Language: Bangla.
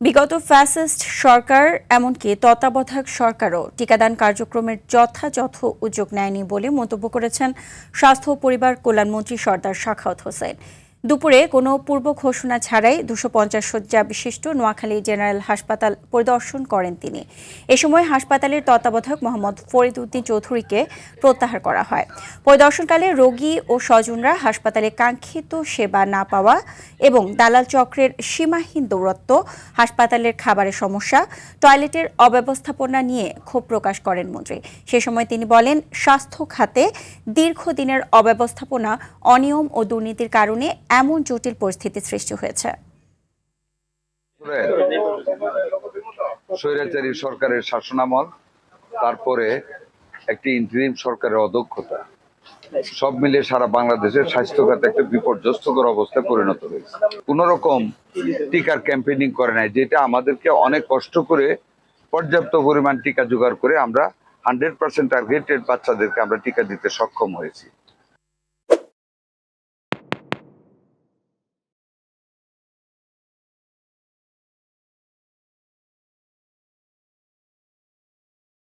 বিগত ফ্যাসিস্ট সরকার এমনকি তত্ত্বাবধায়ক সরকারও টিকাদান কার্যক্রমের যথাযথ উদ্যোগ নেয়নি বলে মন্তব্য করেছেন স্বাস্থ্য ও পরিবার কল্যাণমন্ত্রী সর্দার সাখাওয়াত হোসেন। দুপুরে কোনো পূর্ব ঘোষণা ছাড়াই 250 শয্যা বিশিষ্ট নোয়াখালী জেনারেল হাসপাতাল পরিদর্শন করেন তিনি। এ সময় হাসপাতালের তত্ত্বাবধায়ক মোহাম্মদ ফরিদ উদ্দিন চৌধুরীকে প্রত্যাহার করা হয়। পরিদর্শনকালে রোগী ও স্বজনরা হাসপাতালে কাঙ্ক্ষিত সেবা না পাওয়া এবং দালাল চক্রের সীমাহীন দৌরত্ব, হাসপাতালের খাবারের সমস্যা, টয়লেটের অব্যবস্থাপনা নিয়ে ক্ষোভ প্রকাশ করেন মন্ত্রী। সে সময় তিনি বলেন, স্বাস্থ্য খাতে দীর্ঘদিনের অব্যবস্থাপনা, অনিয়ম ও দুর্নীতির কারণে এমন জটিল পরিস্থিতি সৃষ্টি হয়েছে। স্বৈরাচারী সরকারের শাসনামল, তারপরে একটি ইন্টারিম সরকারের অদক্ষতা, সব মিলিয়ে সারা বাংলাদেশের স্বাস্থ্য খাতে একটা বিপর্যস্তকর অবস্থায় পরিণত হয়েছে। কোন রকম টিকার ক্যাম্পেইনিং করে নাই, যেটা আমাদেরকে অনেক কষ্ট করে পর্যাপ্ত পরিমাণ টিকা জোগাড় করে আমরা 100% টার্গেটেড বাচ্চাদেরকে আমরা টিকা দিতে সক্ষম হয়েছি।